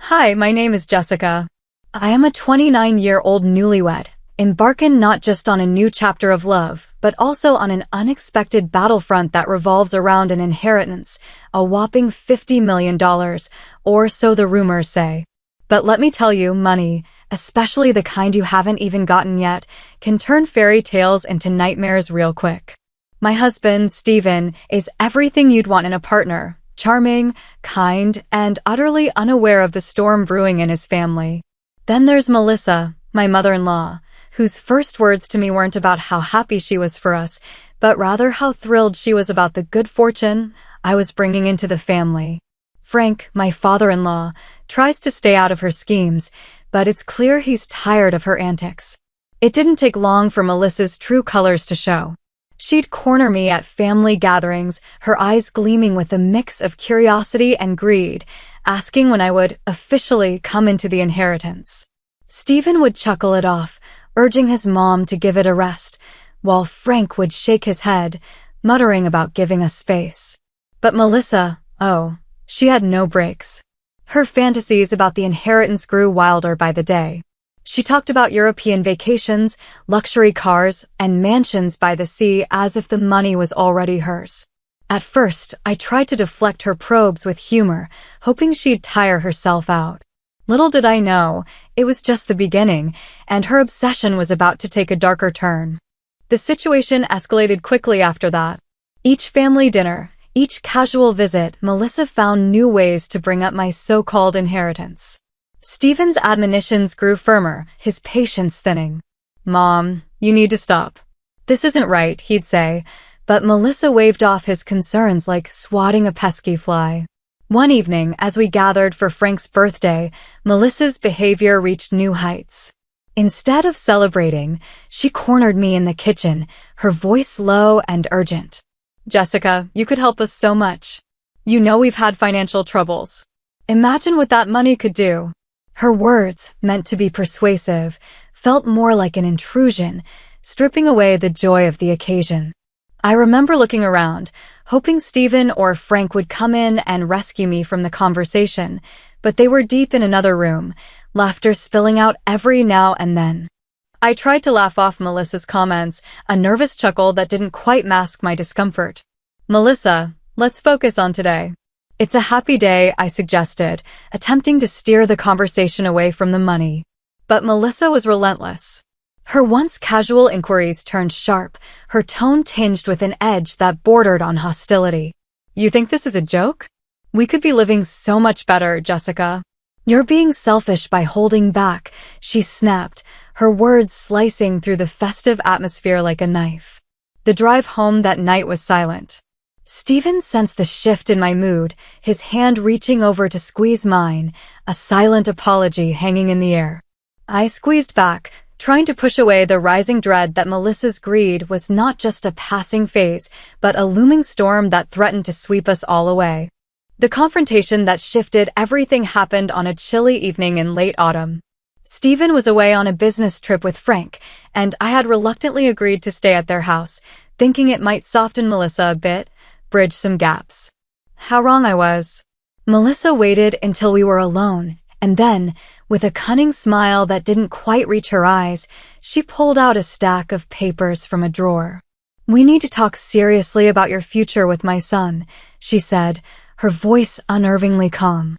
Hi, my name is Jessica. I am a 29-year-old newlywed, embarking not just on a new chapter of love, but also on an unexpected battlefront that revolves around an inheritance, a whopping $50 million, or so the rumors say. But let me tell you, money, especially the kind you haven't even gotten yet, can turn fairy tales into nightmares real quick. My husband, Steven, is everything you'd want in a partner. Charming, kind, and utterly unaware of the storm brewing in his family. Then there's Melissa, my mother-in-law, whose first words to me weren't about how happy she was for us, but rather how thrilled she was about the good fortune I was bringing into the family. Frank, my father-in-law, tries to stay out of her schemes, but it's clear he's tired of her antics. It didn't take long for Melissa's true colors to show. She'd corner me at family gatherings, her eyes gleaming with a mix of curiosity and greed, asking when I would officially come into the inheritance. Stephen would chuckle it off, urging his mom to give it a rest, while Frank would shake his head, muttering about giving us space. But Melissa, she had no breaks. Her fantasies about the inheritance grew wilder by the day. She talked about European vacations, luxury cars, and mansions by the sea as if the money was already hers. At first, I tried to deflect her probes with humor, hoping she'd tire herself out. Little did I know, it was just the beginning, and her obsession was about to take a darker turn. The situation escalated quickly after that. Each family dinner, each casual visit, Melissa found new ways to bring up my so-called inheritance. Stephen's admonitions grew firmer, his patience thinning. "Mom, you need to stop. This isn't right," he'd say, but Melissa waved off his concerns like swatting a pesky fly. One evening, as we gathered for Frank's birthday, Melissa's behavior reached new heights. Instead of celebrating, she cornered me in the kitchen, her voice low and urgent. "Jessica, you could help us so much. You know we've had financial troubles. Imagine what that money could do." Her words, meant to be persuasive, felt more like an intrusion, stripping away the joy of the occasion. I remember looking around, hoping Stephen or Frank would come in and rescue me from the conversation, but they were deep in another room, laughter spilling out every now and then. I tried to laugh off Melissa's comments, a nervous chuckle that didn't quite mask my discomfort. "Melissa, let's focus on today. It's a happy day," I suggested, attempting to steer the conversation away from the money. But Melissa was relentless. Her once casual inquiries turned sharp, her tone tinged with an edge that bordered on hostility. "You think this is a joke? We could be living so much better, Jessica. You're being selfish by holding back," she snapped, her words slicing through the festive atmosphere like a knife. The drive home that night was silent. Stephen sensed the shift in my mood, his hand reaching over to squeeze mine, a silent apology hanging in the air. I squeezed back, trying to push away the rising dread that Melissa's greed was not just a passing phase, but a looming storm that threatened to sweep us all away. The confrontation that shifted everything happened on a chilly evening in late autumn. Stephen was away on a business trip with Frank, and I had reluctantly agreed to stay at their house, thinking it might soften Melissa a bit, bridge some gaps. How wrong I was. Melissa waited until we were alone, and then, with a cunning smile that didn't quite reach her eyes, she pulled out a stack of papers from a drawer. "We need to talk seriously about your future with my son," she said, her voice unnervingly calm.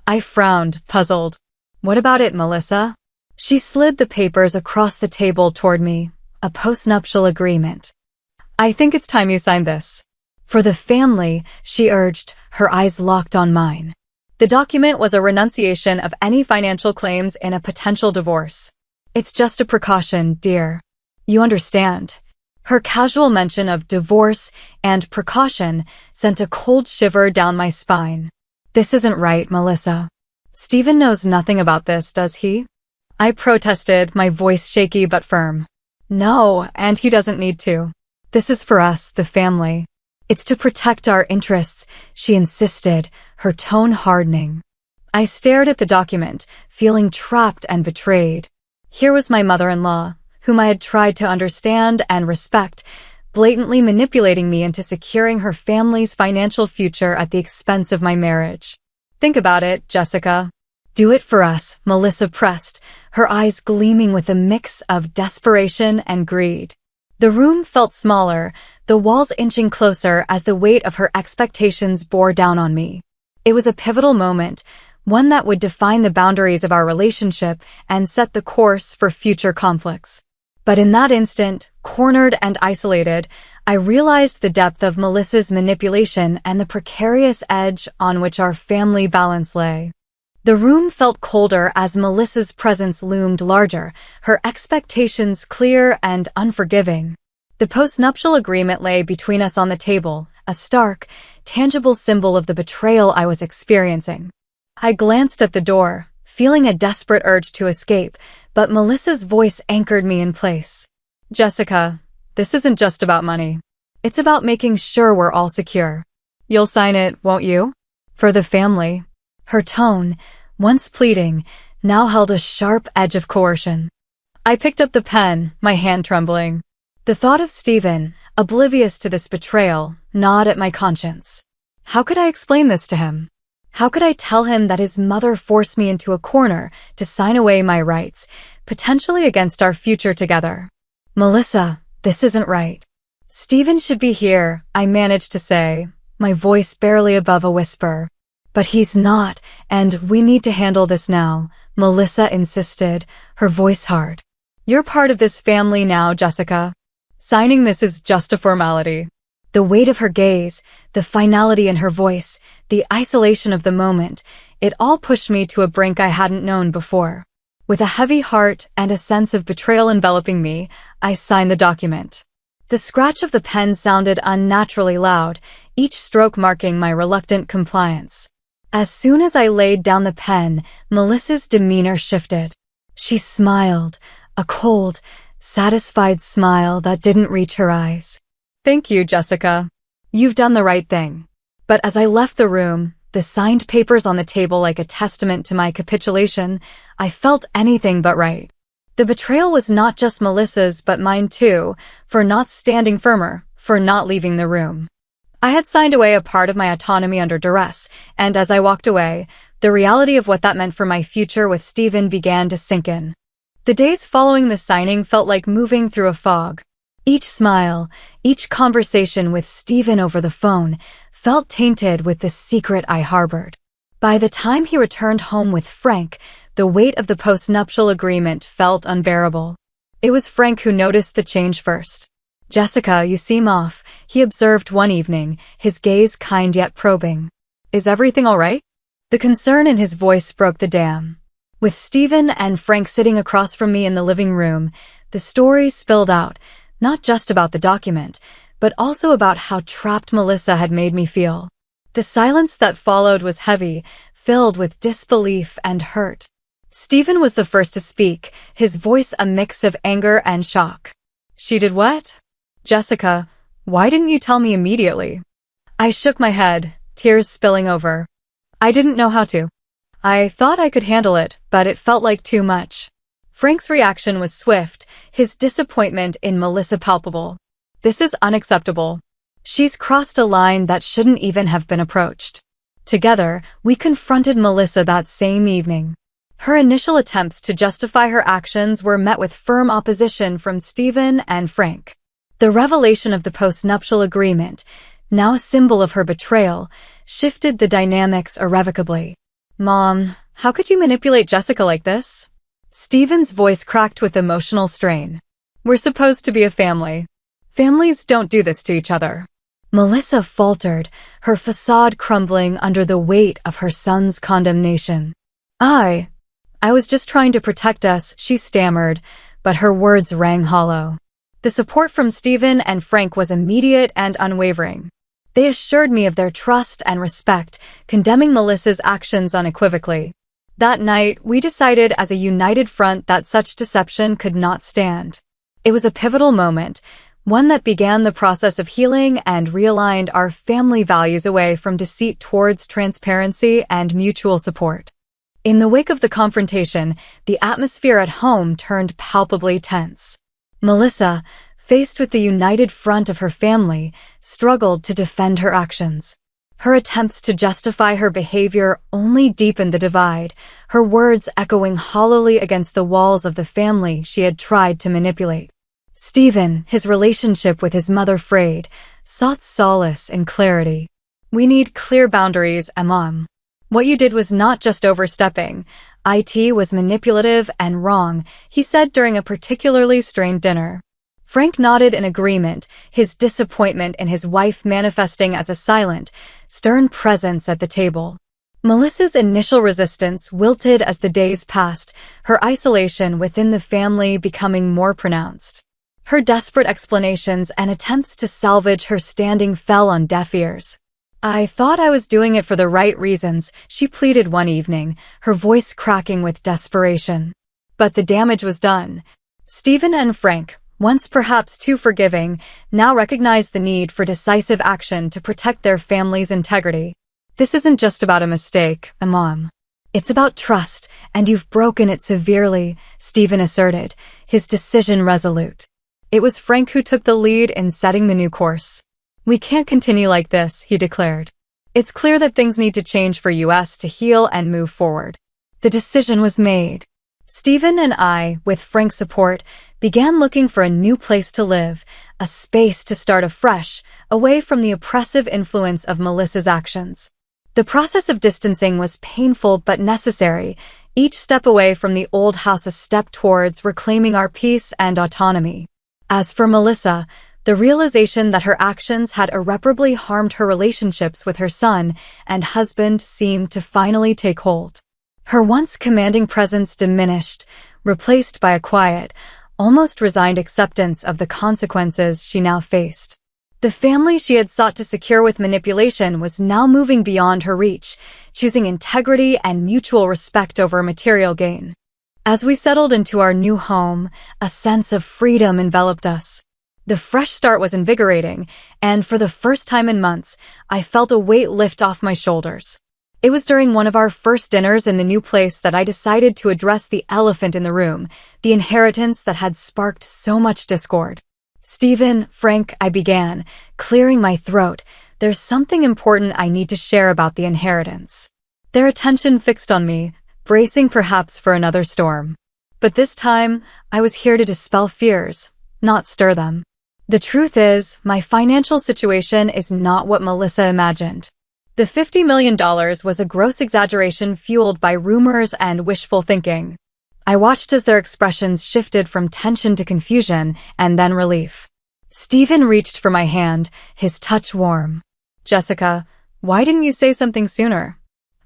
I frowned, puzzled. "What about it, Melissa?" She slid the papers across the table toward me, a postnuptial agreement. "I think it's time you signed this. For the family," she urged, her eyes locked on mine. The document was a renunciation of any financial claims in a potential divorce. "It's just a precaution, dear. You understand." Her casual mention of divorce and precaution sent a cold shiver down my spine. "This isn't right, Melissa. Stephen knows nothing about this, does he?" I protested, my voice shaky but firm. "No, and he doesn't need to. This is for us, the family. It's to protect our interests," she insisted, her tone hardening. I stared at the document, feeling trapped and betrayed. Here was my mother-in-law, whom I had tried to understand and respect, blatantly manipulating me into securing her family's financial future at the expense of my marriage. "Think about it, Jessica. Do it for us, Melissa pressed, her eyes gleaming with a mix of desperation and greed. The room felt smaller, the walls inching closer as the weight of her expectations bore down on me. It was a pivotal moment, one that would define the boundaries of our relationship and set the course for future conflicts. But in that instant, cornered and isolated, I realized the depth of Melissa's manipulation and the precarious edge on which our family balance lay. The room felt colder as Melissa's presence loomed larger, her expectations clear and unforgiving. The postnuptial agreement lay between us on the table, a stark, tangible symbol of the betrayal I was experiencing. I glanced at the door, feeling a desperate urge to escape, but Melissa's voice anchored me in place. Jessica, this isn't just about money. It's about making sure we're all secure. You'll sign it, won't you? For the family. Her tone, once pleading, now held a sharp edge of coercion. I picked up the pen, my hand trembling. The thought of Stephen, oblivious to this betrayal, gnawed at my conscience. How could I explain this to him? How could I tell him that his mother forced me into a corner to sign away my rights, potentially against our future together? Melissa, this isn't right. Stephen should be here, I managed to say, my voice barely above a whisper. But he's not, and we need to handle this now, Melissa insisted, her voice hard. You're part of this family now, Jessica. Signing this is just a formality. The weight of her gaze, the finality in her voice, the isolation of the moment, it all pushed me to a brink I hadn't known before. With a heavy heart and a sense of betrayal enveloping me, I signed the document. The scratch of the pen sounded unnaturally loud, each stroke marking my reluctant compliance. As soon as I laid down the pen, Melissa's demeanor shifted. She smiled, a cold, satisfied smile that didn't reach her eyes. Thank you, Jessica. You've done the right thing. But as I left the room, the signed papers on the table like a testament to my capitulation, I felt anything but right. The betrayal was not just Melissa's but mine too, for not standing firmer, for not leaving the room. I had signed away a part of my autonomy under duress, and as I walked away, the reality of what that meant for my future with Stephen began to sink in. The days following the signing felt like moving through a fog. Each smile, each conversation with Stephen over the phone felt tainted with the secret I harbored. By the time he returned home with Frank, the weight of the postnuptial agreement felt unbearable. It was Frank who noticed the change first. Jessica, you seem off, he observed one evening, his gaze kind yet probing. Is everything all right? The concern in his voice broke the dam. With Stephen and Frank sitting across from me in the living room, the story spilled out, not just about the document, but also about how trapped Melissa had made me feel. The silence that followed was heavy, filled with disbelief and hurt. Stephen was the first to speak, his voice a mix of anger and shock. She did what? Jessica, why didn't you tell me immediately? I shook my head, tears spilling over. I didn't know how to. I thought I could handle it, but it felt like too much. Frank's reaction was swift, his disappointment in Melissa palpable. This is unacceptable. She's crossed a line that shouldn't even have been approached. Together, we confronted Melissa that same evening. Her initial attempts to justify her actions were met with firm opposition from Stephen and Frank. The revelation of the postnuptial agreement, now a symbol of her betrayal, shifted the dynamics irrevocably. Mom, how could you manipulate Jessica like this? Stephen's voice cracked with emotional strain. We're supposed to be a family. Families don't do this to each other. Melissa faltered, her facade crumbling under the weight of her son's condemnation. I was just trying to protect us, she stammered, but her words rang hollow. The support from Stephen and Frank was immediate and unwavering. They assured me of their trust and respect, condemning Melissa's actions unequivocally. That night, we decided as a united front that such deception could not stand. It was a pivotal moment, one that began the process of healing and realigned our family values away from deceit towards transparency and mutual support. In the wake of the confrontation, the atmosphere at home turned palpably tense. Melissa, faced with the united front of her family, struggled to defend her actions. Her attempts to justify her behavior only deepened the divide, her words echoing hollowly against the walls of the family she had tried to manipulate. Stephen, his relationship with his mother frayed, sought solace in clarity. "We need clear boundaries, Mom. What you did was not just overstepping. It was manipulative and wrong," he said during a particularly strained dinner. Frank nodded in agreement, his disappointment in his wife manifesting as a silent, stern presence at the table. Melissa's initial resistance wilted as the days passed, her isolation within the family becoming more pronounced. Her desperate explanations and attempts to salvage her standing fell on deaf ears. "I thought I was doing it for the right reasons," she pleaded one evening, her voice cracking with desperation. But the damage was done. Stephen and Frank, once perhaps too forgiving, now recognized the need for decisive action to protect their family's integrity. "This isn't just about a mistake, Mom. It's about trust, and you've broken it severely," Stephen asserted, his decision resolute. It was Frank who took the lead in setting the new course. "We can't continue like this," he declared. "It's clear that things need to change for us to heal and move forward." The decision was made. Stephen and I, with Frank's support, began looking for a new place to live, a space to start afresh, away from the oppressive influence of Melissa's actions. The process of distancing was painful but necessary, each step away from the old house a step towards reclaiming our peace and autonomy. As for Melissa, the realization that her actions had irreparably harmed her relationships with her son and husband seemed to finally take hold. Her once commanding presence diminished, replaced by a quiet, almost resigned acceptance of the consequences she now faced. The family she had sought to secure with manipulation was now moving beyond her reach, choosing integrity and mutual respect over material gain. As we settled into our new home, a sense of freedom enveloped us. The fresh start was invigorating, and for the first time in months, I felt a weight lift off my shoulders. It was during one of our first dinners in the new place that I decided to address the elephant in the room, the inheritance that had sparked so much discord. "Stephen, Frank," I began, clearing my throat, "there's something important I need to share about the inheritance." Their attention fixed on me, bracing perhaps for another storm. But this time, I was here to dispel fears, not stir them. The truth is, my financial situation is not what Melissa imagined. The $50 million was a gross exaggeration fueled by rumors and wishful thinking. I watched as their expressions shifted from tension to confusion and then relief. Stephen reached for my hand, his touch warm. "Jessica, why didn't you say something sooner?"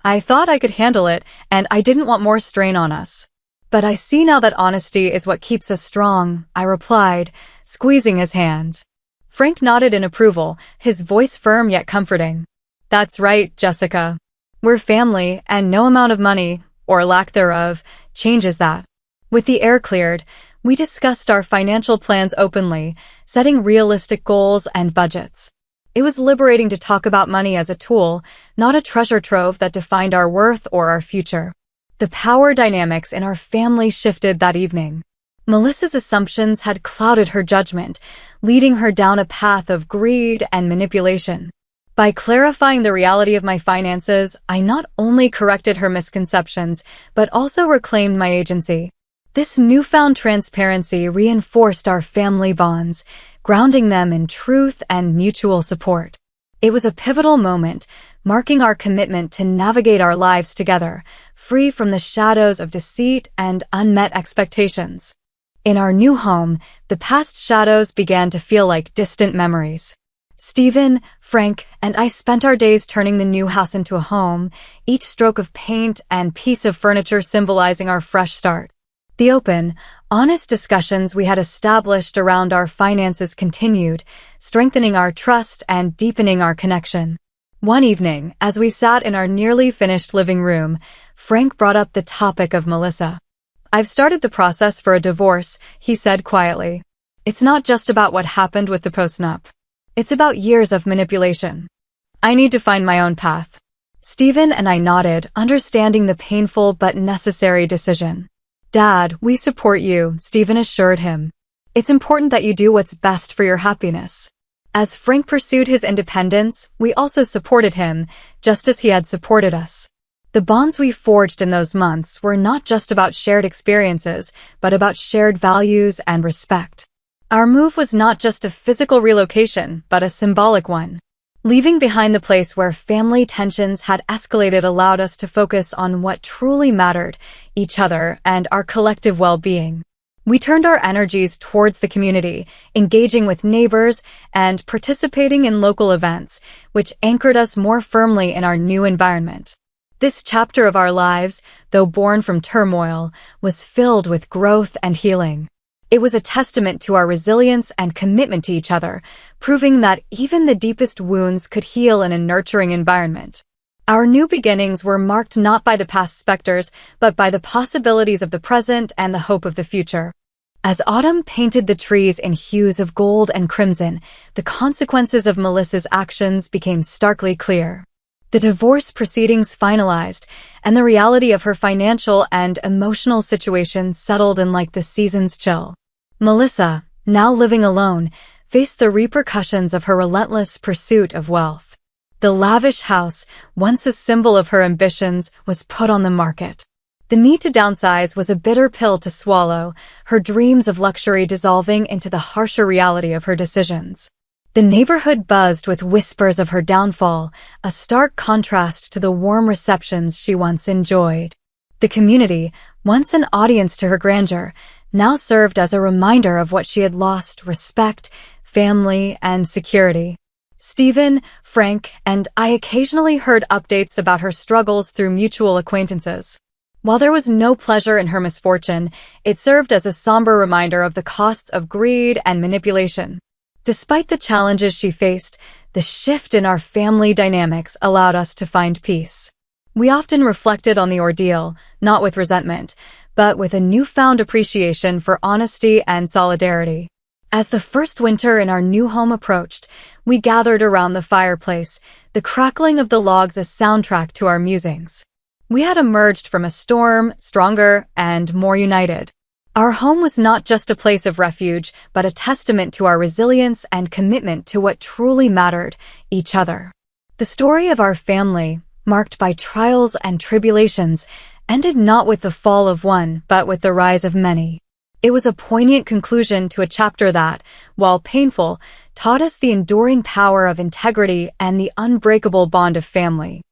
"I thought I could handle it, and I didn't want more strain on us." "But I see now that honesty is what keeps us strong," I replied, squeezing his hand. Frank nodded in approval, his voice firm yet comforting. "That's right, Jessica. We're family, and no amount of money, or lack thereof, changes that." With the air cleared, we discussed our financial plans openly, setting realistic goals and budgets. It was liberating to talk about money as a tool, not a treasure trove that defined our worth or our future. The power dynamics in our family shifted that evening. Melissa's assumptions had clouded her judgment, leading her down a path of greed and manipulation. By clarifying the reality of my finances, I not only corrected her misconceptions, but also reclaimed my agency. This newfound transparency reinforced our family bonds, grounding them in truth and mutual support. It was a pivotal moment, marking our commitment to navigate our lives together, free from the shadows of deceit and unmet expectations. In our new home, the past shadows began to feel like distant memories. Stephen, Frank, and I spent our days turning the new house into a home, each stroke of paint and piece of furniture symbolizing our fresh start. The open, honest discussions we had established around our finances continued, strengthening our trust and deepening our connection. One evening, as we sat in our nearly finished living room, Frank brought up the topic of Melissa. "I've started the process for a divorce," he said quietly. "It's not just about what happened with the postnup. It's about years of manipulation. I need to find my own path." Stephen and I nodded, understanding the painful but necessary decision. "Dad, we support you," Stephen assured him. "It's important that you do what's best for your happiness." As Frank pursued his independence, we also supported him, just as he had supported us. The bonds we forged in those months were not just about shared experiences, but about shared values and respect. Our move was not just a physical relocation, but a symbolic one. Leaving behind the place where family tensions had escalated allowed us to focus on what truly mattered, each other and our collective well-being. We turned our energies towards the community, engaging with neighbors and participating in local events, which anchored us more firmly in our new environment. This chapter of our lives, though born from turmoil, was filled with growth and healing. It was a testament to our resilience and commitment to each other, proving that even the deepest wounds could heal in a nurturing environment. Our new beginnings were marked not by the past specters, but by the possibilities of the present and the hope of the future. As autumn painted the trees in hues of gold and crimson, the consequences of Melissa's actions became starkly clear. The divorce proceedings finalized, and the reality of her financial and emotional situation settled in like the season's chill. Melissa, now living alone, faced the repercussions of her relentless pursuit of wealth. The lavish house, once a symbol of her ambitions, was put on the market. The need to downsize was a bitter pill to swallow, her dreams of luxury dissolving into the harsher reality of her decisions. The neighborhood buzzed with whispers of her downfall, a stark contrast to the warm receptions she once enjoyed. The community, once an audience to her grandeur, now served as a reminder of what she had lost: respect, family, and security. Stephen, Frank, and I occasionally heard updates about her struggles through mutual acquaintances. While there was no pleasure in her misfortune, it served as a somber reminder of the costs of greed and manipulation. Despite the challenges she faced, the shift in our family dynamics allowed us to find peace. We often reflected on the ordeal, not with resentment, but with a newfound appreciation for honesty and solidarity. As the first winter in our new home approached, we gathered around the fireplace, the crackling of the logs a soundtrack to our musings. We had emerged from a storm stronger and more united. Our home was not just a place of refuge, but a testament to our resilience and commitment to what truly mattered: each other. The story of our family, marked by trials and tribulations, ended not with the fall of one, but with the rise of many. It was a poignant conclusion to a chapter that, while painful, taught us the enduring power of integrity and the unbreakable bond of family.